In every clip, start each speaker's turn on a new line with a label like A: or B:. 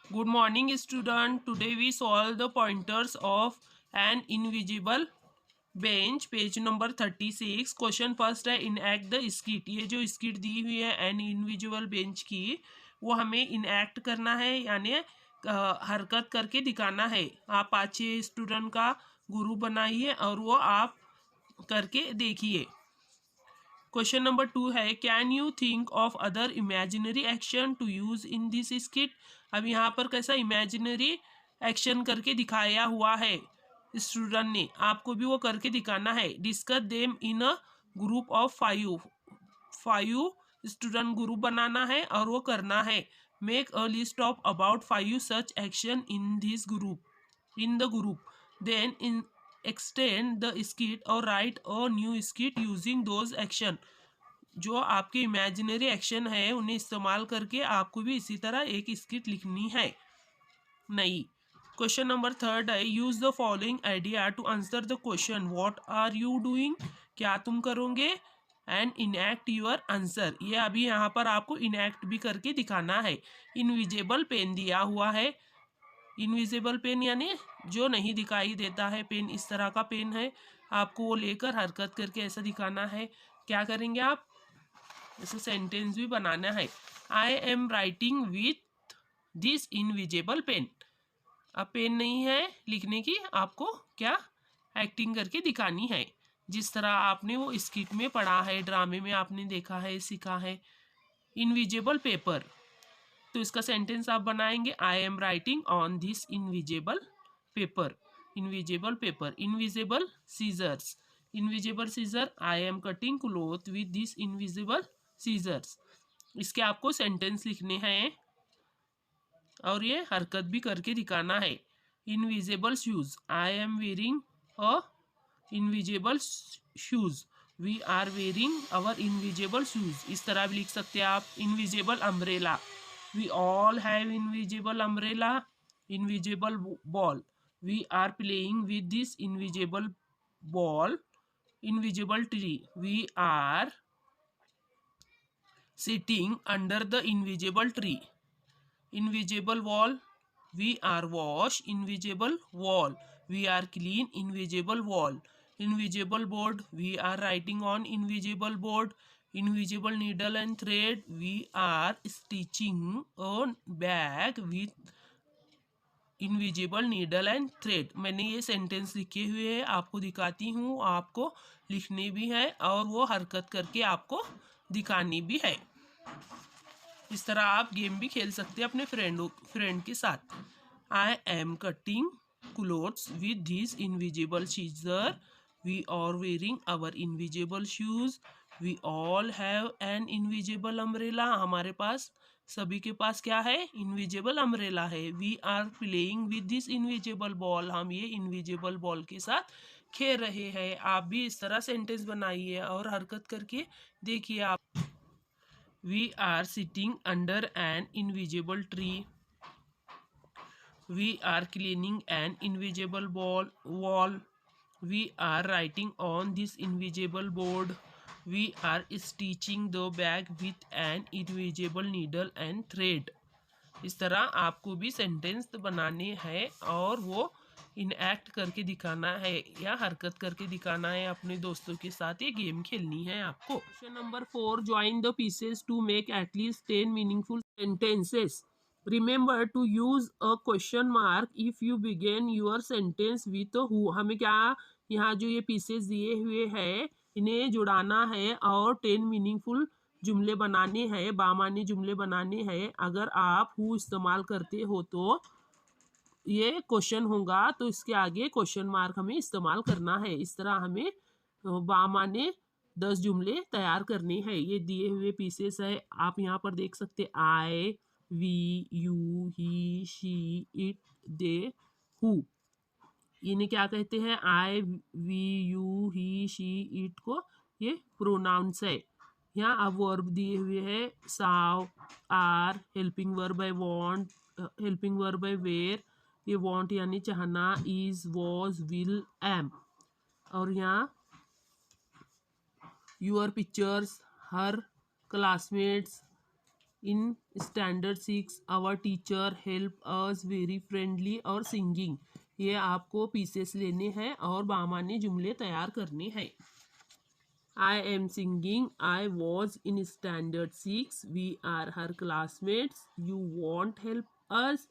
A: Good morning, student. Today we solve the pointers of an invisible bench. Page number 36. Question first है enact the skit. ये जो skit दी हुई है an invisible bench की, वो हमें इनएक्ट करना है, यानी हरकत करके दिखाना है. आप 5 स्टूडेंट का ग्रुप बनाइए और वो आप करके देखिए. क्वेश्चन नंबर 2 है can you think of other imaginary action to use in this skit. अब यहाँ पर कैसा इमेजिनरी एक्शन करके दिखाया हुआ है स्टूडेंट ने, आपको भी वो करके दिखाना है. Discuss them in a group of 5 student group बनाना है और वो करना है. Make a list of about 5 such action in this group in the group. Then in extend the skit or write a new skit using those action. जो आपके imaginary action है उन्हें इस्तेमाल करके आपको भी इसी तरह एक स्किट लिखनी है नई. क्वेश्चन नंबर 3 है use the following idea to answer the question what are you doing. क्या तुम करोगे एंड इनएक्ट यूर आंसर. ये अभी यहाँ पर आपको इनएक्ट भी करके दिखाना है. इनविजिबल पेन दिया हुआ है. इनविजिबल पेन यानी जो नहीं दिखाई देता है पेन, इस तरह का पेन है. आपको वो लेकर हरकत करके ऐसा दिखाना है. क्या करेंगे आप, ऐसे सेंटेंस भी बनाना है. I am writing with this invisible pen. अब पेन नहीं है लिखने की, आपको क्या एक्टिंग करके दिखानी है, जिस तरह आपने वो स्किट में पढ़ा है, ड्रामे में आपने देखा है, सीखा है. इनविजिबल पेपर, तो इसका सेंटेंस आप बनाएंगे I am writing on this invisible paper. Invisible paper. Invisible scissors. Invisible scissor I am cutting cloth with this invisible scissors. इसके आपको सेंटेंस लिखने हैं और ये हरकत भी करके दिखाना है. Invisible shoes. I am wearing a invisible shoes. We are wearing our invisible shoes. इस तरह भी लिख सकते हैं आप. Invisible umbrella. We all have invisible umbrella. Invisible ball. We are playing with this invisible ball. Invisible tree. We are sitting under the invisible tree. Invisible wall. We are wash. Invisible wall. We are clean. Invisible wall. Invisible board. We are writing on invisible board. Invisible needle and thread. We are stitching a bag with invisible needle and thread. मैंने ये sentence लिखे हुए हैं, आपको दिखाती हूँ. आपको लिखने भी है और वो हरकत करके आपको दिखानी भी है. इस तरह आप गेम भी खेल सकते हैं अपने फ्रेंड के साथ. I am cutting clothes with this invisible scissor. We are wearing our invisible shoes. We all have an invisible umbrella. हमारे पास सभी के पास क्या है, इनविजिबल अम्ब्रेला है. We are playing with this invisible ball. हम ये इनविजिबल बॉल के साथ खेल रहे हैं. आप भी इस तरह सेंटेंस बनाइए और हरकत करके देखिए आप. We are sitting under an invisible tree. We are cleaning an invisible wall. We are writing on this invisible board. We are stitching the bag with an invisible needle and thread. इस तरह आपको भी sentence बनाने हैं और वो enact करके दिखाना है या हरकत करके दिखाना है. अपने दोस्तों के साथ ये गेम खेलनी है आपको. Question number 4 join the pieces to make at least 10 meaningful sentences. Remember to use a question mark if you begin your sentence with who. हमें क्या यहाँ जो ये पीसेस दिए हुए हैं इन्हें जुड़ाना है और 10 मीनिंगफुल जुमले बनाने हैं, बामानी जुमले बनाने हैं. अगर आप हु इस्तेमाल करते हो तो ये क्वेश्चन होगा, तो इसके आगे क्वेश्चन मार्क हमें इस्तेमाल करना है. इस तरह हमें बामाने 10 जुमले तैयार करने हैं. ये दिए हुए पीसेस है, आप यहाँ पर देख सकते. I, we, you, he, she, it, they, who. इन्हें क्या कहते हैं, I, we, you, he, she, it को ये प्रोनाउंस है. यहाँ अब वर्ब दिए हुए हैं साव, आर, हेल्पिंग वर्ब है वांट, हेल्पिंग वर्ब है वेयर. ये वांट यानी चाहना, इज, वॉज, विल, एम. और यहाँ your pictures, her, classmates, in standard 6 our teacher help us very friendly और सिंगिंग। ये आपको पीसेस लेने हैं और बामान्य जुमले तैयार करने हैं। I am singing. I was in standard 6. We are her classmates. You won't help us.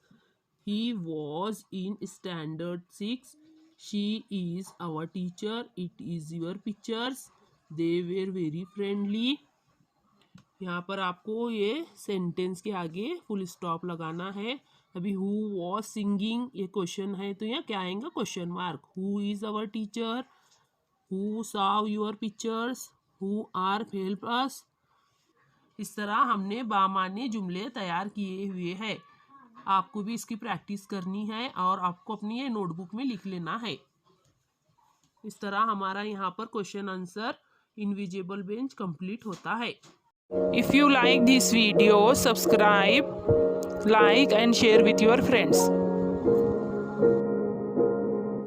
A: He was in standard 6. She is our teacher. It is your pictures. They were very friendly. यहाँ पर आपको ये sentence के आगे full stop लगाना है। अभी who was singing ये क्वेश्चन है, तो यहाँ क्या आएगा? Question mark. Who is our teacher? Who saw your pictures? Who are help us? इस तरह हमने बामान्य जुमले तैयार किए हुए हैं। आपको भी इसकी प्रैक्टिस करनी है और आपको अपनी ये नोटबुक में लिख लेना है। इस तरह हमारा यहाँ पर question answer invisible bench complete होता है।
B: If you like this video, subscribe, like and share with your friends.